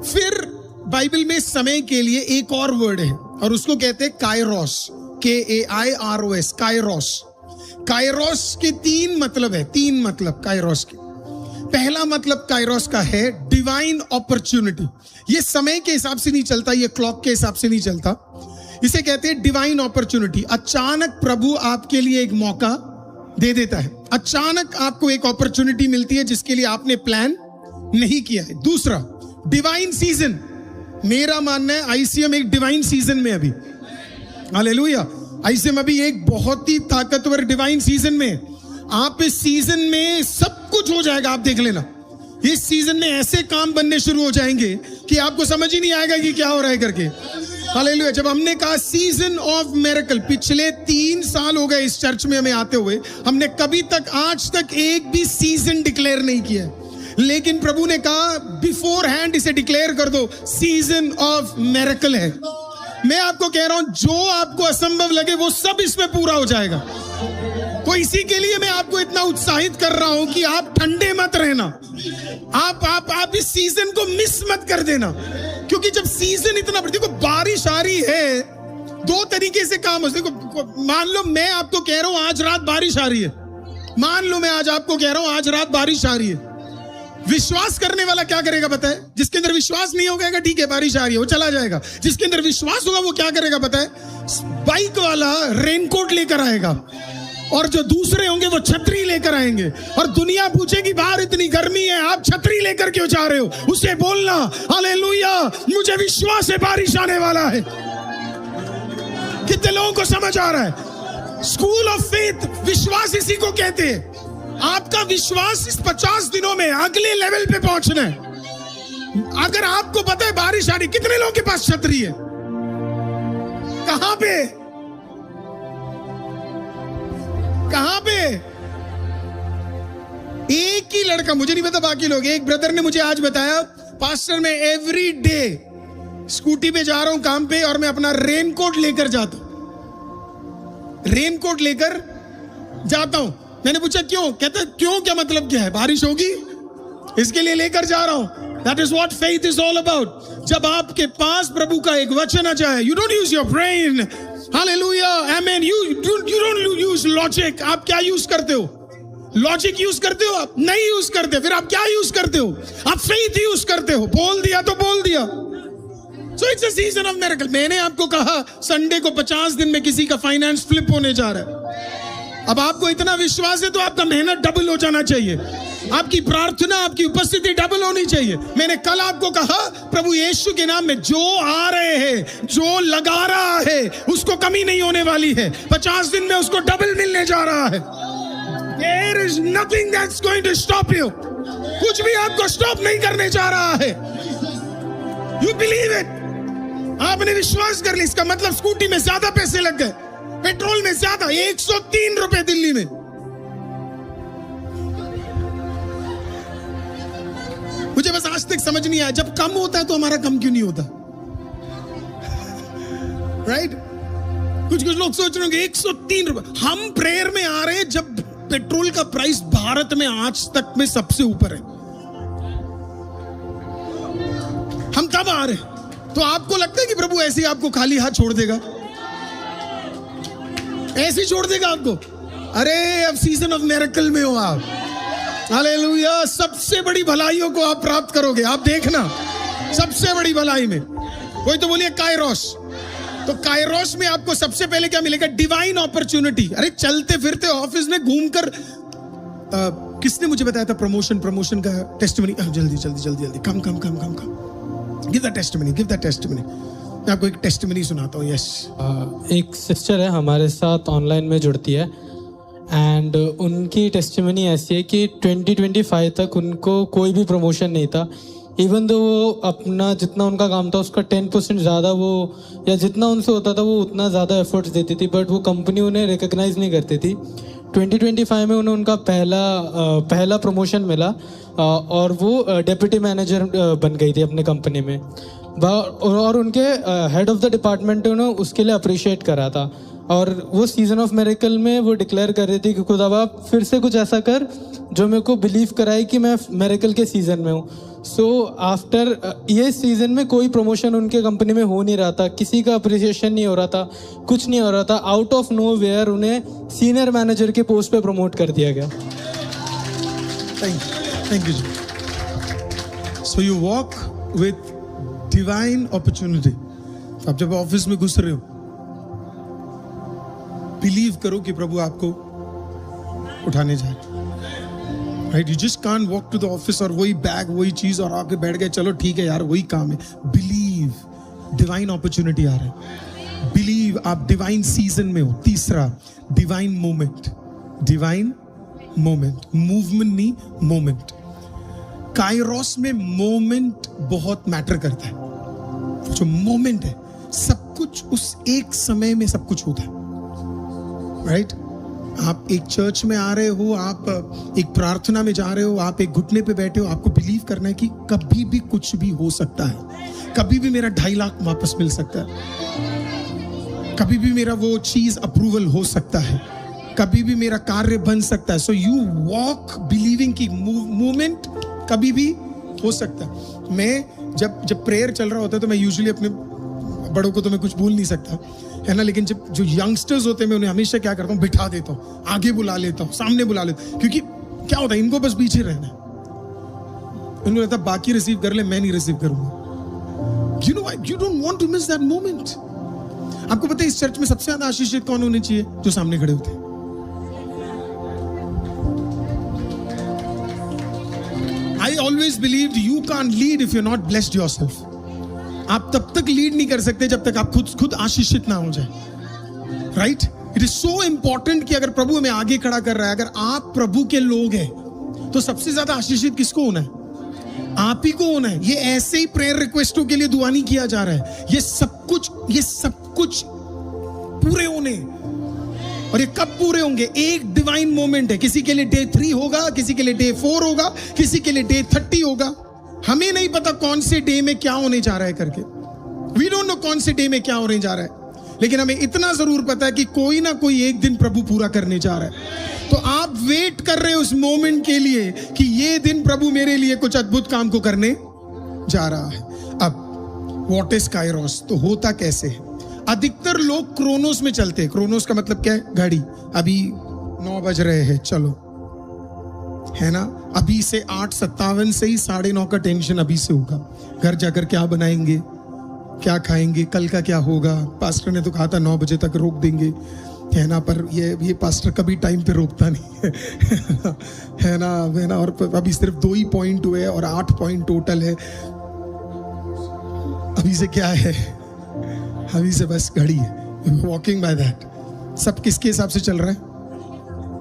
फिर बाइबल में समय के लिए एक और वर्ड है, और उसको कहते हैं काइरोस, KAIROS, काइरोस। काइरोस के 3 मतलब है, 3 मतलब काइरोस के। पहला मतलब काइरोस का है डिवाइन अपॉर्चुनिटी। ये समय के हिसाब से नहीं चलता, ये क्लॉक के हिसाब से नहीं चलता। इसे कहते हैं डिवाइन अपॉर्चुनिटी। अचानक प्रभु आपके लिए एक मौका दे देता है, अचानक आपको एक अपॉर्चुनिटी मिलती है जिसके लिए आपने प्लान नहीं किया है। दूसरा, डिवाइन सीजन। मेरा मानना है आईसीएम एक डिवाइन सीजन में अभी। हालेलुया। आईसीएम अभी एक बहुत ही ताकतवर डिवाइन सीजन में। आप इस सीजन में सब कुछ हो जाएगा, आप देख लेना। इस सीजन में ऐसे काम बनने शुरू हो जाएंगे कि आपको समझ ही नहीं आएगा कि क्या हो रहा है करके। हालेलुया। जब हमने कहा सीजन ऑफ मिरेकल, पिछले 3 साल हो गए इस चर्च में हमें आते हुए, हमने कभी तक आज तक एक भी सीजन डिक्लेयर नहीं किया, लेकिन प्रभु ने कहा बिफोर हैंड इसे डिक्लेयर कर दो, सीजन ऑफ मिरेकल है। मैं आपको कह रहा हूं, जो आपको असंभव लगे वो सब इसमें पूरा हो जाएगा। तो इसी के लिए मैं आपको इतना उत्साहित कर रहा हूं कि आप ठंडे मत रहना, आप इस सीजन को मिस मत कर देना। क्योंकि जब सीजन इतना, देखो बारिश आ रही है, 2 तरीके से काम हो। देखो, मान लो मैं आपको कह रहा हूं आज रात बारिश आ रही है, मान लो मैं आज आपको कह रहा हूं आज रात बारिश आ रही है। विश्वास करने वाला क्या करेगा पता है? जिसके अंदर विश्वास नहीं होगा, ठीक है बारिश आ रही है, वो चला जाएगा। जिसके अंदर विश्वास होगा वो क्या करेगा पता है? बाइक वाला रेनकोट लेकर आएगा, और जो दूसरे होंगे वो छतरी लेकर आएंगे। और दुनिया पूछेगी बाहर इतनी गर्मी है, आप छतरी लेकर क्यों जा रहे हो? उसे बोलना हालेलुया, मुझे विश्वास है बारिश आने वाला है। कितने लोगों को समझ आ रहा है? स्कूल ऑफ फेथ, विश्वास इसी को कहते हैं। आपका विश्वास इस 50 दिनों में अगले लेवल पे पहुंचना है। अगर आपको पता है बारिश आ रही, कितने लोगों के पास छतरी है? कहां पे? कहां पे? एक ही लड़का, मुझे नहीं पता बाकी लोग, एक ब्रदर ने मुझे आज बताया, पास्टर मैं एवरी डे स्कूटी पे जा रहा हूं काम पे, और मैं अपना रेनकोट लेकर जाता हूं, रेनकोट लेकर जाता हूं। मैंने पूछा क्यों? कहता क्यों, क्या मतलब क्या है? बारिश होगी इसके लिए लेकर जा रहा हूं। That is what faith is all about. जब आपके पास प्रभु का एक वचन आ जाए, you don't use your brain, hallelujah, amen, you don't use logic. आप क्या यूज करते हो? लॉजिक यूज करते हो? आप नहीं यूज करते, फिर आप क्या यूज करते हो? आप फेथ यूज करते हो। बोल दिया तो बोल दिया। So it's a season of miracle. मैंने आपको कहा संडे को 50 दिन में किसी का फाइनेंस फ्लिप होने जा रहा है। अब आपको इतना विश्वास है तो आपका मेहनत डबल हो जाना चाहिए, आपकी प्रार्थना, आपकी उपस्थिति डबल होनी चाहिए। मैंने कल आपको कहा प्रभु यीशु के नाम में जो आ रहे हैं, जो लगा रहा है, उसको कमी नहीं होने वाली है। 50 दिन में उसको डबल मिलने जा रहा है। There is nothing that's going to stop you. कुछ भी आपको स्टॉप नहीं करने जा रहा है। You believe it. आपने विश्वास कर लिया। इसका मतलब स्कूटी में ज्यादा पैसे लग गए, पेट्रोल में ज्यादा, 103 रुपए दिल्ली में। मुझे बस आज तक समझ नहीं आया, जब कम होता है तो हमारा कम क्यों नहीं होता? राइट? कुछ लोग सोच रहे होंगे 103 रुपए। हम प्रेयर में आ रहे हैं जब पेट्रोल का प्राइस भारत में आज तक में सबसे ऊपर है। हम तब आ रहे हैं। तो आपको लगता है कि प्रभु ऐसे ही आपको खाली हाथ छोड़ देगा? ऐसे ही छोड़ देगा आपको? अरे अब सीजन ऑफ मिरेकल में हो आप। हालेलुया। सबसे बड़ी भलाइयों को आप प्राप्त करोगे, आप देखना। सबसे बड़ी भलाई में कोई तो बोलिए कायरोस। तो कायरोस में आपको सबसे पहले क्या मिलेगा? Divine opportunity. अरे चलते फिरते ऑफिस में घूमकर, किसने मुझे बताया था प्रमोशन का टेस्टिमनी? जल्दी कम गिव द टेस्टिमनी। मैं आपको एक टेस्टिमनी सुनाता हूँ। यस, एक सिस्टर है हमारे साथ ऑनलाइन में जुड़ती है, एंड उनकी टेस्टिमनी ऐसी है कि 2025 तक उनको कोई भी प्रमोशन नहीं था। इवन दो वो अपना जितना उनका काम था उसका 10% ज़्यादा वो, या जितना उनसे होता था वो उतना ज़्यादा एफर्ट्स देती थी, बट वो कंपनी उन्हें रिकग्नाइज नहीं करती थी। 2025 में उन्हें उनका पहला प्रमोशन मिला और वो डेप्यूटी मैनेजर बन गई थी अपने कंपनी में। और उनके हेड ऑफ द डिपार्टमेंट ने उसके लिए अप्रिशिएट करा था। और वो सीजन ऑफ मिरेकल में वो डिक्लेयर कर रही थी कि खुदा आप फिर से कुछ ऐसा कर जो मेरे को बिलीव कराए कि मैं मिरेकल के सीजन में हूँ। सो आफ्टर ये सीजन में कोई प्रमोशन उनके कंपनी में हो नहीं रहा था, किसी का अप्रिसिएशन नहीं हो रहा था, कुछ नहीं हो रहा था। आउट ऑफ नो वेयर उन्हें सीनियर मैनेजर के पोस्ट पे प्रमोट कर दिया गया। थैंक यू जी। So you walk with divine opportunity. आप जब ऑफिस में घुस रहे हो, बिलीव करो कि प्रभु आपको उठाने जा रहे हैं। Right? You just can't walk to the office और वही बैग, वही चीज और आके बैठ गए, चलो ठीक है यार वही काम है। बिलीव, डिवाइन अपॉर्चुनिटी आ रहा है। बिलीव, आप डिवाइन सीजन में हो। तीसरा, divine moment. Divine moment, movement नहीं, मोमेंट। काइरोस में मोमेंट बहुत मैटर करता है। जो मोमेंट है, सब कुछ उस एक समय में सब कुछ होता है। राइट? आप एक चर्च में आ रहे हो, आप एक प्रार्थना में जा रहे हो, आप एक घुटने पे बैठे हो, आपको बिलीव करना है कि कभी भी कुछ भी हो सकता है। कभी भी मेरा 2.5 लाख वापस मिल सकता है, कभी भी मेरा वो चीज अप्रूवल हो सकता है, कभी भी मेरा कार्य बन सकता है। सो यू वॉक बिलीविंग की मूवमेंट कभी भी हो सकता है। मैं जब प्रेयर चल रहा होता है तो मैं यूजुअली अपने बड़ों को तो मैं कुछ बोल नहीं सकता है ना, लेकिन जब जो यंगस्टर्स होते हैं मैं उन्हें हमेशा क्या करता हूँ, बिठा देता हूँ, आगे बुला लेता हूँ, सामने बुला लेता हूँ। क्योंकि क्या होता है, इनको बस पीछे रहना है। इनको लगता है बाकी रिसीव कर ले, मैं नहीं रिसीव करूंगा। You know why? You don't want to miss that moment. आपको पता है इस चर्च में सबसे ज्यादा आशीषित कौन होने चाहिए? जो सामने खड़े होते हैं। I always believed you can't lead if you're not blessed yourself. आप तब तक लीड नहीं कर सकते जब तक आप खुद आशीषित ना हो जाए। Right? It is so important कि अगर प्रभु हमें आगे खड़ा कर रहा है, अगर आप प्रभु के लोग हैं, तो सबसे ज्यादा आशीषित किसको होना है? आप ही को होना है। ये ऐसे ही प्रेयर रिक्वेस्टों के लिए दुआ नहीं किया जा रहा है। ये सब कुछ पूरे होने, और ये कब पूरे होंगे? एक डिवाइन मोमेंट है। किसी के लिए डे 3 होगा, किसी के लिए डे 4 होगा, किसी के लिए डे 30 होगा। हमें नहीं पता कौन से डे में क्या होने जा रहा है करके। वी डोंट नो कौन से डे में क्या होने जा रहा है, लेकिन हमें इतना जरूर पता है कि कोई ना कोई एक दिन प्रभु पूरा करने जा रहा है। तो आप वेट कर रहे हो उस मोमेंट के लिए कि ये दिन प्रभु मेरे लिए कुछ अद्भुत काम को करने जा रहा है। अब व्हाट इज काइरोस? तो होता कैसे है? अधिकतर लोग क्रोनोस में चलते हैं। क्रोनोस का मतलब क्या है? घड़ी। अभी 9 बज रहे हैं, चलो है ना। अभी से 8:57 से ही 9:30 का टेंशन अभी से होगा। घर जाकर क्या बनाएंगे, क्या खाएंगे, कल का क्या होगा। पास्टर ने तो कहा था 9 बजे तक रोक देंगे, है ना, पर ये पास्टर कभी टाइम पे रोकता नहीं है ना। और अभी सिर्फ 2 ही पॉइंट हुए और 8 पॉइंट टोटल है। अभी से क्या है, अभी से बस घड़ी है, वॉकिंग बाय दैट। सब किसके हिसाब से चल रहा है,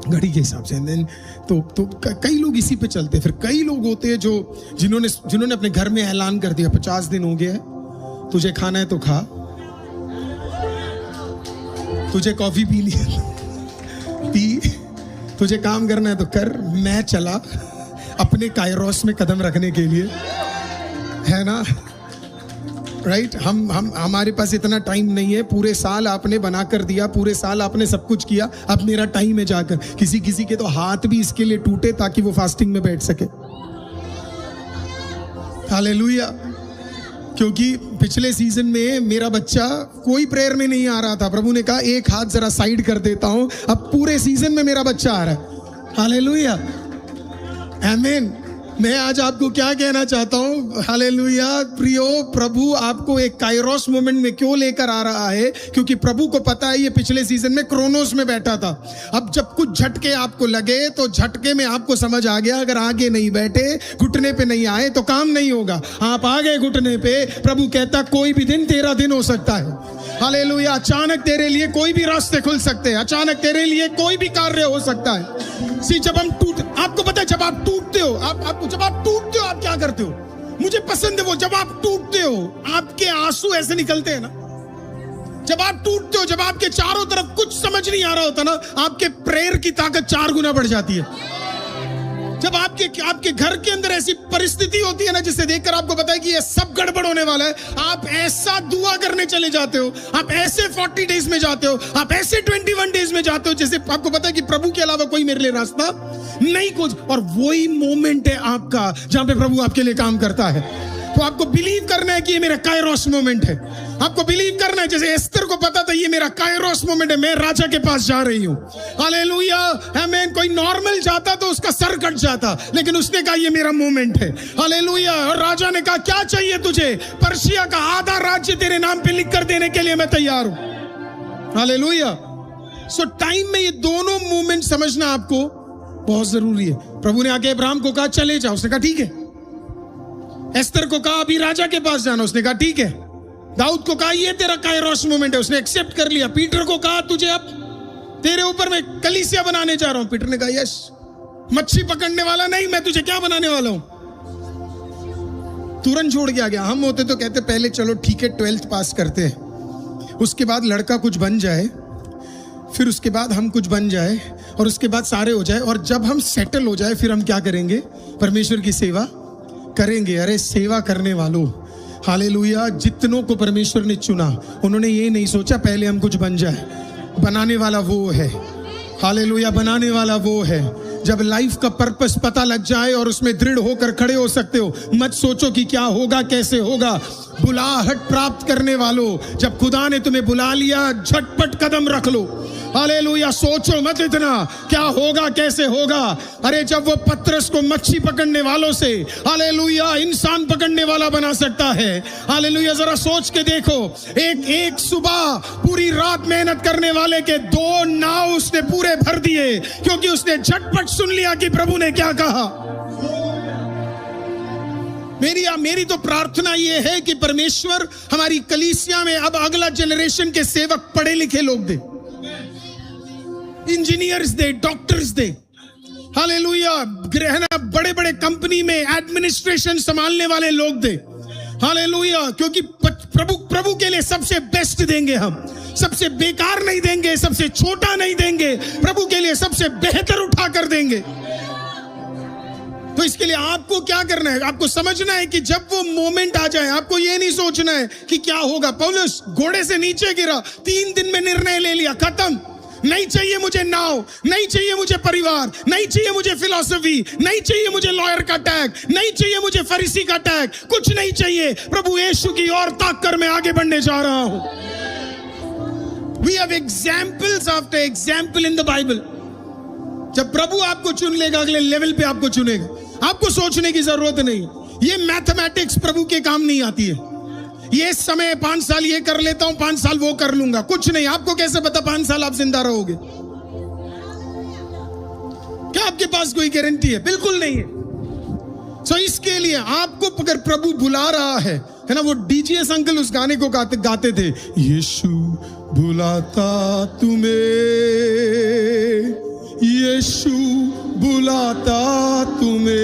घड़ी के हिसाब से। देन तो कई लोग इसी पे चलते। फिर कई लोग होते हैं जो जिन्होंने अपने घर में ऐलान कर दिया 50 दिन हो गया है, तुझे खाना है तो खा, तुझे कॉफी पीनी है पी, तुझे काम करना है तो कर, मैं चला अपने कायरोस में कदम रखने के लिए, है ना। राइट हम हमारे पास इतना टाइम नहीं है। पूरे साल आपने बना कर दिया, पूरे साल आपने सब कुछ किया, अब मेरा टाइम है जाकर। किसी के तो हाथ भी इसके लिए टूटे ताकि वो फास्टिंग में बैठ सके। हालेलुया। क्योंकि पिछले सीजन में मेरा बच्चा कोई प्रेयर में नहीं आ रहा था, प्रभु ने कहा एक हाथ जरा साइड कर देता हूं, अब पूरे सीजन में मेरा बच्चा आ रहा है। हालेलुया, आमीन। मैं आज आपको क्या कहना चाहता हूं, हालेलुया प्रियो, प्रभु आपको एक काइरोस मोमेंट में क्यों लेकर आ रहा है, क्योंकि प्रभु को पता है ये पिछले सीजन में क्रोनोस में बैठा था। अब जब कुछ झटके आपको लगे तो झटके में आपको समझ आ गया, अगर आगे नहीं बैठे, घुटने पे नहीं आए तो काम नहीं होगा। आप आ गए घुटने पे, प्रभु कहता कोई भी दिन तेरा दिन हो सकता है। हालेलुया। अचानक तेरे लिए कोई भी रास्ते खुल सकते हैं, अचानक तेरे लिए कोई भी कार्य हो सकता है। सी जब हम आपको पता है जब आप टूटते हो, जब आप टूटते हो आप क्या करते हो, मुझे पसंद है वो, जब आप टूटते हो आपके आंसू ऐसे निकलते हैं ना। जब आप टूटते हो, जब आपके चारों तरफ कुछ समझ नहीं आ रहा होता ना, आपके प्रेयर की ताकत 4 गुना बढ़ जाती है। जब आपके घर के अंदर ऐसी परिस्थिति होती है ना जिसे देखकर आपको पता है कि ये सब गड़बड़ होने वाला है, आप ऐसा दुआ करने चले जाते हो, आप ऐसे 40 डेज में जाते हो, आप ऐसे 21 डेज में जाते हो जैसे आपको पता है कि प्रभु के अलावा कोई मेरे लिए रास्ता नहीं कुछ। और वही मोमेंट है आपका जहां पे प्रभु आपके लिए काम करता है। तो आपको बिलीव करना है कि ये मेरा काइरोस मोमेंट है। आपको बिलीव करना है, जैसे एस्तर को पता था ये मेरा काइरोस मोमेंट है, मैं राजा के पास जा रही हूं। हालेलुया, आमीन। कोई नॉर्मल जाता तो उसका सर कट जाता, लेकिन उसने कहा ये मेरा मोमेंट है। हालेलुया। और राजा ने कहा क्या चाहिए तुझे, पर्शिया का आधा राज्य तेरे नाम पे लिख कर देने के लिए मैं तैयार हूं। हालेलुया। सो टाइम में ये दोनों मोमेंट समझना आपको बहुत जरूरी है। प्रभु ने आके अब्राहम को कहा चले जाओ, उसने कहा ठीक है। एस्तर को कहा अभी राजा के पास जाना, उसने कहा ठीक है। दाऊद को कहा ये तेरा काइरोस मोमेंट है, उसने एक्सेप्ट कर लिया। पीटर को कहा तुझे अब तेरे ऊपर मैं कलीसिया बनाने जा रहा हूं, पीटर ने कहा यस। मच्छी पकड़ने वाला नहीं, मैं तुझे क्या बनाने वाला हूं। तुरंत छोड़ के आ गया। हम होते तो कहते पहले चलो ठीक है 12th पास करते हैं, उसके बाद लड़का कुछ बन जाए, फिर उसके बाद हम कुछ बन जाए, और उसके बाद सारे हो जाए, और जब हम सेटल हो जाए फिर हम क्या करेंगे, परमेश्वर की सेवा करेंगे। अरे सेवा करने वालों, हालेलुया, जितनों को परमेश्वर ने चुना उन्होंने ये नहीं सोचा पहले हम कुछ बन जाए। बनाने वाला वो है। हालेलुया, बनाने वाला वो है। जब लाइफ का पर्पस पता लग जाए और उसमें दृढ़ होकर खड़े हो सकते हो, मत सोचो कि क्या होगा कैसे होगा। बुलाहट प्राप्त करने वालों, जब खुदा ने तुम्हें बुला लिया झटपट कदम रख लो। हालेलुया, सोचो मत इतना क्या होगा कैसे होगा। अरे जब वो पतरस को मच्छी पकड़ने वालों से हालेलुया इंसान पकड़ने वाला बना सकता है, हालेलुया, जरा सोच के देखो। एक सुबह पूरी रात मेहनत करने वाले के 2 नाव उसने पूरे भर दिए, क्योंकि उसने झटपट सुन लिया कि प्रभु ने क्या कहा। मेरी तो प्रार्थना ये है कि परमेश्वर हमारी कलीसिया में अब अगला जनरेशन के सेवक पढ़े लिखे लोग दे, इंजीनियर्स दे, डॉक्टर्स दे। हालेलुया, रहना बड़े बड़े कंपनी में एडमिनिस्ट्रेशन संभालने वाले लोग दे। हालेलुया, क्योंकि प्रभु के लिए सबसे बेस्ट देंगे हम, सबसे बेकार नहीं देंगे, सबसे छोटा नहीं देंगे, प्रभु के लिए सबसे बेहतर उठा कर देंगे। तो इसके लिए आपको क्या करना है, आपको समझना है कि जब वो मोमेंट आ जाए, आपको ये नहीं सोचना है कि क्या होगा। पौलुस घोड़े से नीचे गिरा, 3 दिन में निर्णय ले लिया, खत्म। नहीं चाहिए मुझे नाव, नहीं चाहिए मुझे परिवार, नहीं चाहिए मुझे फिलॉसफी, नहीं चाहिए मुझे लॉयर का टैग, नहीं चाहिए मुझे फरीसी का टैग, कुछ नहीं चाहिए। प्रभु यीशु की ओर ताक कर मैं आगे बढ़ने जा रहा हूं। We have examples after example in the Bible. जब प्रभु आपको चुन लेगा, अगले लेवल पे आपको चुनेगा, आपको सोचने की जरूरत नहीं। ये मैथमेटिक्स प्रभु के काम नहीं आती है। ये समय 5 साल ये कर लेता हूं, 5 साल वो कर लूंगा, कुछ नहीं। आपको कैसे पता 5 साल आप जिंदा रहोगे? क्या आपके पास कोई गारंटी है? बिल्कुल नहीं है। सो इसके लिए आपको अगर प्रभु बुला रहा है ना, वो डीजीएस अंकल उस गाने को गाते थे, यीशु बुलाता तुम्हें, यीशु बुलाता तुम्हें,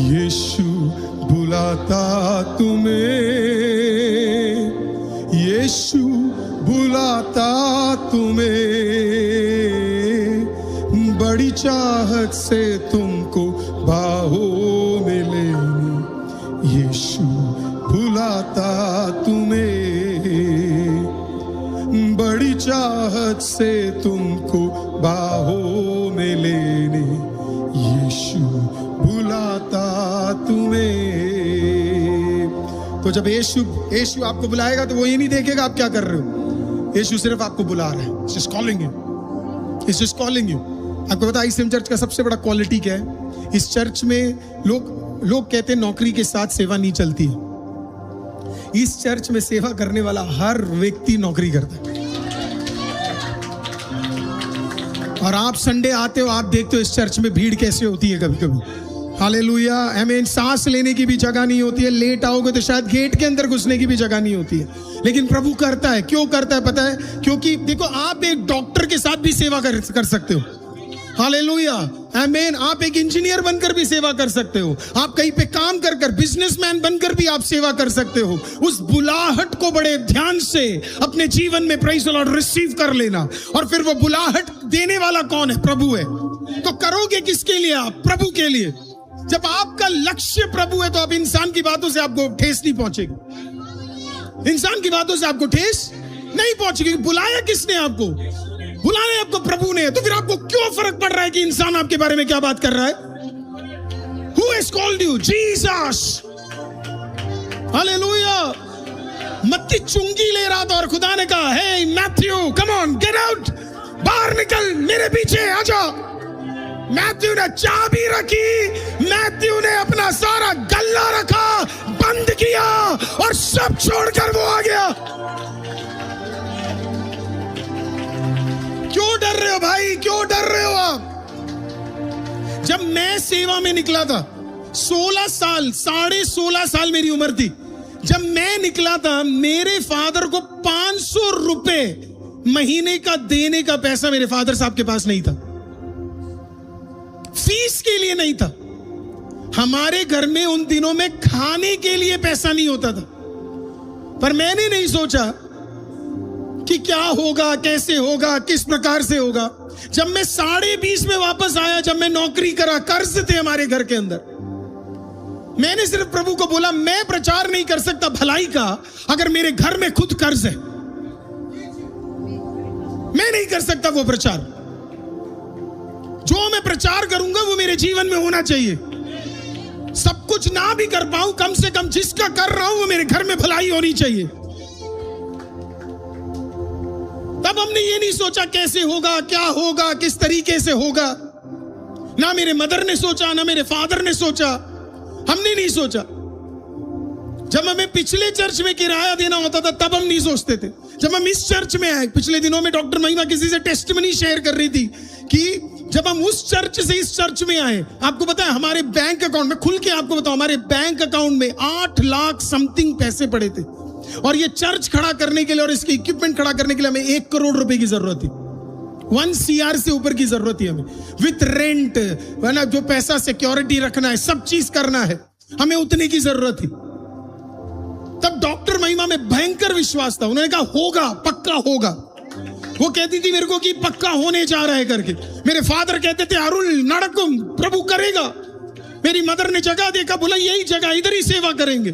यीशु बुलाता तुम्हें, यीशु बुलाता तुम्हें, बड़ी चाहत से तुमको बाहों में लेने, यीशु बुलाता तुम्हें, बड़ी चाहत से तुमको बाहों में लेने, यीशु बुलाता तुम्हें। तो जब यीशु आपको बुलाएगा तो वो ये नहीं देखेगा आप क्या कर रहे हो। यीशु सिर्फ आपको बुला रहा है। He's just calling you. He's just calling you. आपको पता है ICM चर्च का सबसे बड़ा क्वालिटी क्या है? इस चर्च में लोग कहते हैं नौकरी के साथ सेवा नहीं चलती है। इस चर्च में सेवा करने वाला हर व्यक्ति नौकरी करता है। और आप संडे आते हो, आप देखते हो इस चर्च में भीड़ कैसे होती है कभी कभी। हालेलुया, आमीन। सांस लेने की भी जगह नहीं होती है। लेट आओगे तो शायद गेट के अंदर घुसने की भी जगह नहीं होती है। लेकिन प्रभु करता है। क्यों करता है पता है? क्योंकि देखो, आप एक डॉक्टर के साथ भी सेवा कर सकते हो। हालेलुया, आमीन। आप एक इंजीनियर बनकर भी सेवा कर सकते हो। आप कहीं पे काम कर बिजनेसमैन बनकर भी आप सेवा कर सकते हो। उस बुलाहट को बड़े ध्यान से अपने जीवन में प्रेज़ द लॉर्ड रिसीव कर लेना। और फिर वो बुलाहट देने वाला कौन है? प्रभु है। तो करोगे किसके लिए? आप प्रभु के लिए। जब आपका लक्ष्य प्रभु है तो आप इंसान की बातों से आपको ठेस नहीं पहुंचेगी। इंसान की बातों से आपको ठेस नहीं पहुंचेगी। बुलाया किसने आपको? बुलाया आपको प्रभु ने। तो फिर आपको क्यों फर्क पड़ रहा है कि इंसान आपके बारे में क्या बात कर रहा है? Who has called you? Jesus. Hallelujah. मत्ती चुंगी ले रहा था और खुदा ने कहा, hey Matthew, come on, get out. बाहर निकल, मेरे पीछे आ जा। मैथ्यू ने चाबी रखी, मैथ्यू ने अपना सारा गल्ला रखा, बंद किया और सब छोड़कर वो आ गया। क्यों डर रहे हो भाई? क्यों डर रहे हो आप? जब मैं सेवा में निकला था, 16 साल, 16.5 साल मेरी उम्र थी। जब मैं निकला था, मेरे फादर को 500 रुपए महीने का देने का पैसा मेरे फादर साहब के पास नहीं था। फीस के लिए नहीं था। हमारे घर में उन दिनों में खाने के लिए पैसा नहीं होता था। पर मैंने नहीं सोचा कि क्या होगा, कैसे होगा, किस प्रकार से होगा। जब मैं 20.5 में वापस आया, जब मैं नौकरी करा, कर्ज थे हमारे घर के अंदर, मैंने सिर्फ प्रभु को बोला, मैं प्रचार नहीं कर सकता भलाई का अगर मेरे घर में खुद कर्ज है। मैं नहीं कर सकता वो प्रचार। जो मैं प्रचार करूंगा वो मेरे जीवन में होना चाहिए। सब कुछ ना भी कर पाऊं, कम से कम जिसका कर रहा हूं वो मेरे घर में भलाई होनी चाहिए। तब हमने ये नहीं सोचा कैसे होगा, क्या होगा, किस तरीके से होगा। ना मेरे मदर ने सोचा, ना मेरे फादर ने सोचा। हमने नहीं सोचा। जब हमें पिछले चर्च में किराया देना होता था तब हम नहीं सोचते थे। जब हम इस चर्च में आए, पिछले दिनों में डॉक्टर महिमा किसी से टेस्टिमनी शेयर कर रही थी कि जब हम उस चर्च से इस चर्च में आए, आपको पता है हमारे बैंक अकाउंट में, खुल के आपको बताओ, हमारे बैंक अकाउंट में 8 लाख समथिंग पैसे पड़े थे। और ये चर्च खड़ा करने के लिए और इसके इक्विपमेंट खड़ा करने के लिए हमें 1 करोड़ रुपए की जरूरत थी। 1 CR से ऊपर की जरूरत थी हमें, विथ रेंट, वरना जो पैसा सिक्योरिटी रखना है, सब चीज करना है, हमें उतने की जरूरत थी। तब डॉक्टर महिमा में भयंकर विश्वास था। उन्होंने कहा होगा, पक्का होगा। वो कहती थी मेरे को कि पक्का होने जा रहा है करके। मेरे फादर कहते थे अरुल नड़कुम, प्रभु करेगा। मेरी मदर ने जगह देखा, बोला यही जगह, इधर ही सेवा करेंगे।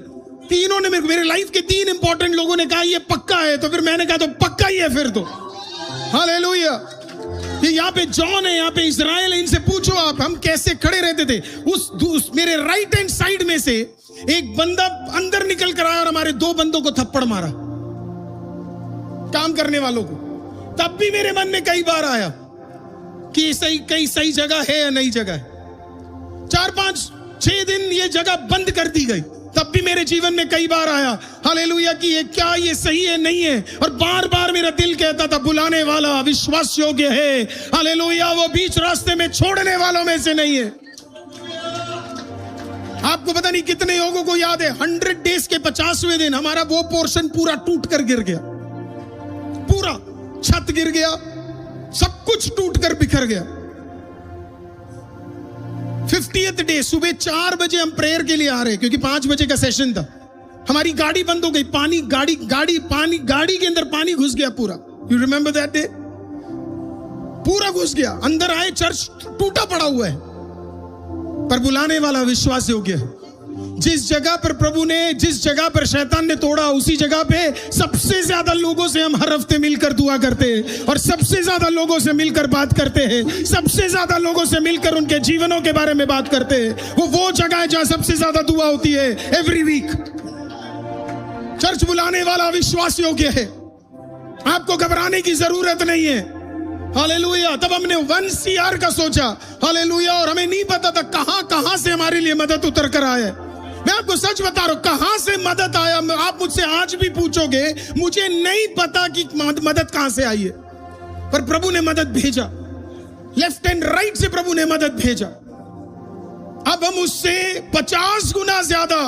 तीनों ने मेरे लाइफ के 3 इंपॉर्टेंट लोगों ने कहा ये पक्का है। तो फिर मैंने कहा तो पक्का ही है फिर तो। हालेलुया। ये यहाँ पे जॉन है, यहाँ पे इजराइल है, इनसे पूछो आप हम कैसे खड़े रहते थे। उस मेरे राइट हैंड साइड में से एक बंदा अंदर निकल कर आया और हमारे 2 बंदों को थप्पड़ मारा, काम करने वालों को। तब भी मेरे मन में कई बार आया कि ये सही कहीं सही जगह है या नहीं जगह है। 4-5-6 दिन ये जगह बंद कर दी गई, तब भी मेरे जीवन में कई बार आया हालेलुया कि ये क्या, ये सही है नहीं है, और बार बार मेरा दिल कहता था बुलाने वाला विश्वास योग्य है, हालेलुया, वो बीच रास्ते में छोड़ने वालों में से नहीं है। आपको पता नहीं कितने लोगों को याद है 100 डेज के 50वें दिन हमारा वो पोर्शन पूरा टूट कर गिर गया, पूरा छत गिर गया, सब कुछ टूट कर बिखर गया। 50th डे सुबह 4 बजे हम प्रेयर के लिए आ रहे, क्योंकि 5 बजे का सेशन था। हमारी गाड़ी बंद हो गई, पानी गाड़ी के अंदर पानी घुस गया पूरा। You remember that day? पूरा घुस गया, अंदर आए, चर्च टूटा पड़ा हुआ है, पर बुलाने वाला विश्वास योग्य है। जिस जगह पर प्रभु ने, जिस जगह पर शैतान ने तोड़ा, उसी जगह पे सबसे ज्यादा लोगों से हम हर हफ्ते मिलकर दुआ करते हैं, और सबसे ज्यादा लोगों से मिलकर बात करते हैं, सबसे ज्यादा लोगों से मिलकर उनके जीवनों के बारे में बात करते हैं। वो जगह है जहां सबसे ज्यादा दुआ होती है एवरी वीक। चर्च बुलाने वाला विश्वास योग्य है, आपको घबराने की जरूरत नहीं है। हालेलुया। तब हमने 1 CR का सोचा, हालेलुया, और हमें नहीं पता था कहां से हमारे लिए मदद उतर कर आया। मैं आपको सच बता रहा हूं, कहां से मदद आया, आप मुझसे आज भी पूछोगे, मुझे नहीं पता कि मदद कहां से आई है, पर प्रभु ने मदद भेजा। लेफ्ट एंड राइट से प्रभु ने मदद भेजा। अब हम उससे 50 गुना ज्यादा,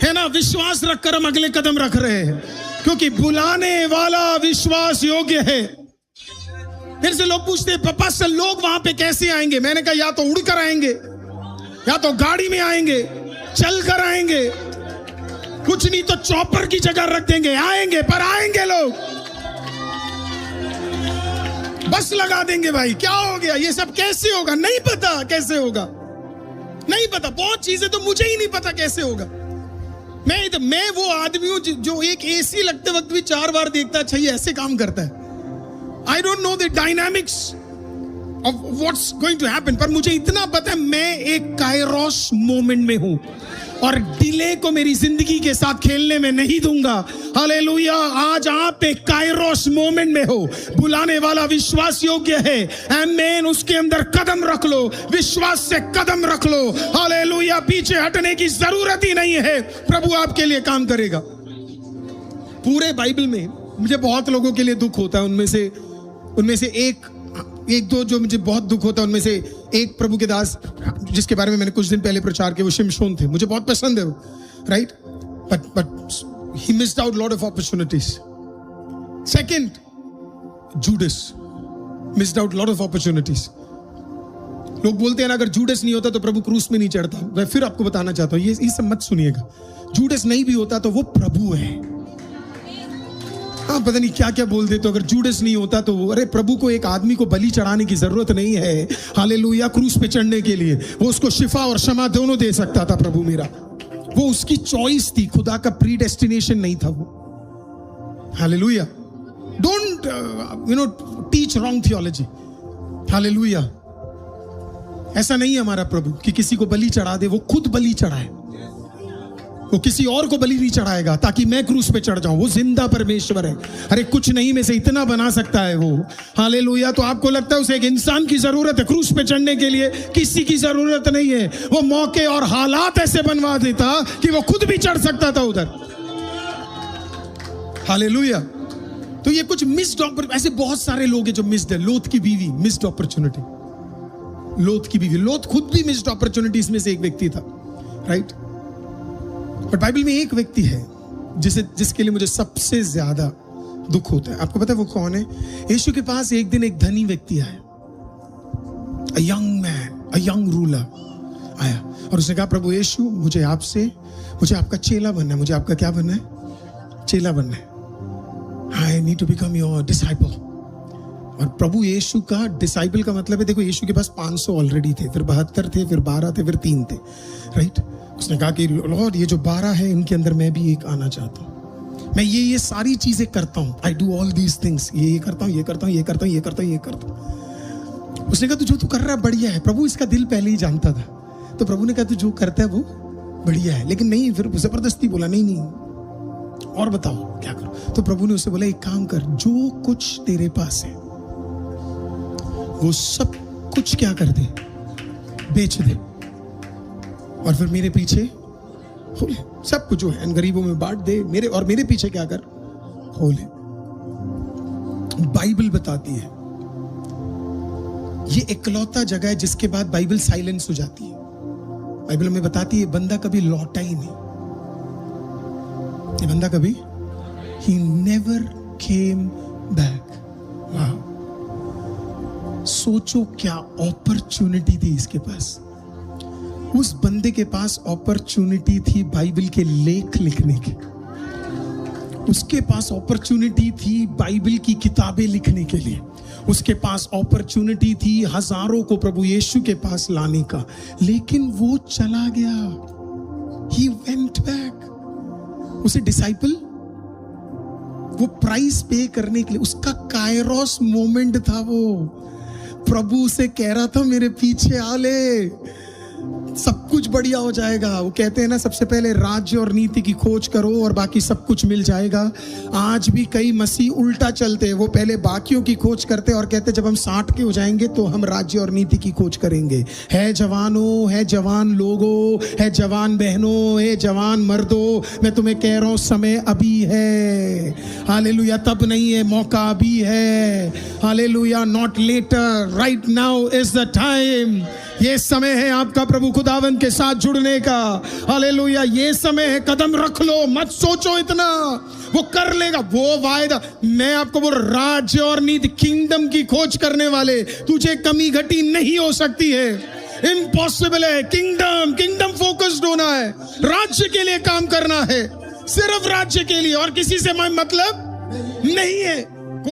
है ना, विश्वास रखकर हम अगले कदम रख रहे हैं, क्योंकि बुलाने वाला विश्वास योग्य है। फिर से लोग पूछते हैं, पापा से लोग वहां पे कैसे आएंगे? मैंने कहा या तो उड़कर आएंगे, या तो गाड़ी में आएंगे, चल कर आएंगे, कुछ नहीं तो चॉपर की जगह रख देंगे, आएंगे, पर आएंगे लोग। बस लगा देंगे भाई, क्या हो गया, ये सब कैसे होगा? नहीं पता कैसे होगा, नहीं पता। बहुत चीजें तो मुझे ही नहीं पता कैसे होगा। मैं वो आदमी हूं जो एक AC लगते वक्त भी 4 बार देखता है, अच्छा ये ऐसे काम करता है। I don't know the dynamics of what's going to happen, पर मुझे इतना पता है मैं एक कायरोस मोमेंट में हूं, और डिले को मेरी जिंदगी के साथ खेलने में नहीं दूंगा। हालेलुया। आज आप एक कायरोस मोमेंट में हो, बुलाने वाला विश्वास योग्य है, आमीन। उसके अंदर कदम रख लो, विश्वास से कदम रख लो, हालेलुया। पीछे हटने की जरूरत ही नहीं है, प्रभु आपके लिए काम करेगा। पूरे बाइबल में मुझे बहुत लोगों के लिए दुख होता है, उनमें से एक दो जो मुझे बहुत दुख होता है, उनमें से एक प्रभु के दास जिसके बारे में मैंने कुछ दिन पहले प्रचार किया, वो शिमशोन थे। मुझे बहुत पसंद है वो, right, but he missed out lot of opportunities. Second, Judas missed out lot of opportunities. लोग बोलते हैं ना, अगर जूडस नहीं होता तो प्रभु क्रूस में नहीं चढ़ता। मैं फिर आपको बताना चाहता हूं, ये सब मत सुनिएगा। जूडस नहीं भी होता तो वो प्रभु है। आप पता नहीं क्या क्या बोल देते हो। अगर जूडस नहीं होता तो अरे प्रभु को एक आदमी को बलि चढ़ाने की जरूरत नहीं है, हालेलुया, क्रूस पे चढ़ने के लिए। वो उसको शिफा और क्षमा दोनों दे सकता था प्रभु मेरा। वो उसकी चॉइस थी, खुदा का प्रीडेस्टिनेशन नहीं था वो। Hallelujah. Don't teach wrong theology. Hallelujah. ऐसा नहीं है हमारा प्रभु कि किसी को बलि चढ़ा दे, वो खुद बलि चढ़ाए। वो किसी और को बलि नहीं चढ़ाएगा ताकि मैं क्रूस पे चढ़ जाऊं। वो जिंदा परमेश्वर है। अरे कुछ नहीं में से इतना बना सकता है वो। हालेलुया। तो आपको लगता है उसे एक इंसान की जरूरत है क्रूस पे चढ़ने के लिए? किसी की जरूरत नहीं है। वो मौके और हालात ऐसे बनवा देता कि वो खुद भी चढ़ सकता था उधर। हालेलुया। तो ये कुछ मिस्ड अपॉर्चुनिटी, ऐसे बहुत सारे लोग हैं जो मिस्ड है। लोथ की बीवी, मिस्ड अपॉर्चुनिटी। लोथ की बीवी, लोथ खुद भी मिस्ड अपॉर्चुनिटीज में से एक व्यक्ति था, राइट। बट बाइबल में एक व्यक्ति है जिसके लिए मुझे सबसे ज्यादा दुख होता है। आपको पता है वो कौन है? यीशु के पास एक दिन एक धनी व्यक्ति आया, a young man, a young ruler आया, और उसने कहा, प्रभु यीशु, मुझे आपका चेला बनना है। मुझे आपका क्या बनना है? चेला बनना है। I need to become your disciple. और प्रभु यीशु का डिसाइपल का मतलब है, देखो यीशु के पास 500 ऑलरेडी थे, फिर 72 थे, फिर 12 थे, फिर 3 थे, राइट। उसने कहा कि लॉर्ड, ये जो 12 है इनके अंदर मैं भी एक आना चाहता हूँ। मैं ये सारी चीजें करता हूँ। I do all these things. ये करता हूँ, ये करता हूँ, ये करता हूँ, ये करता हूँ, ये करता हूँ। उसने कहा, तू जो तू कर रहा है बढ़िया है। प्रभु इसका दिल पहले ही जानता था। तो प्रभु ने कहा, तू जो करता है वो बढ़िया है, लेकिन नहीं, फिर जबरदस्ती बोला, नहीं और बताओ क्या करो। तो प्रभु ने उससे बोला, एक काम कर, जो कुछ तेरे पास है वो सब सब कुछ क्या कर दे, बेच दे, और फिर मेरे पीछे हो ले। सब कुछ जो है गरीबों में बांट दे, मेरे पीछे क्या कर, हो ले। बाइबल बताती है ये इकलौता जगह है जिसके बाद बाइबल साइलेंस हो जाती है। बाइबल में बताती है बंदा कभी लौटा ही नहीं, ये बंदा कभी, he never came back। वाह, सोचो क्या अपॉर्चुनिटी थी इसके पास। उस बंदे के पास अपॉर्चुनिटी थी बाइबल के लेख लिखने की, उसके पास अपॉर्चुनिटी थी बाइबल की किताबें लिखने के लिए, उसके पास अपॉर्चुनिटी थी हजारों को प्रभु यीशु के पास लाने का, लेकिन वो चला गया। He went back। उसे डिसाइपल, वो प्राइस पे करने के लिए, उसका कायरोस मोमेंट था। वो प्रभु से कह रहा था मेरे पीछे आ ले, सब कुछ बढ़िया हो जाएगा। वो कहते हैं ना, सबसे पहले राज्य और नीति की खोज करो और बाकी सब कुछ मिल जाएगा। आज भी कई मसीह उल्टा चलते हैं, वो पहले बाकियों की खोज करते और कहते जब हम 60 के हो जाएंगे तो हम राज्य और नीति की खोज करेंगे। है जवानों, है जवान लोगों, है जवान बहनों, है जवान मर्दों, मैं तुम्हें कह रहा हूं समय अभी है। हालेलुया, तब नहीं है, मौका अभी है। Hallelujah, not later, right now is the time. ये समय है आपका प्रभु खुदावन के साथ जुड़ने का। हालेलुया, ये समय है, कदम रख लो, मत सोचो इतना, वो कर लेगा, वो वायदा। मैं आपको बोल, राज्य और नीति, किंगडम की खोज करने वाले, तुझे कमी घटी नहीं हो सकती है, इम्पॉसिबल है। किंगडम फोकस्ड होना है, राज्य के लिए काम करना है, सिर्फ राज्य के लिए, और किसी से मतलब नहीं है।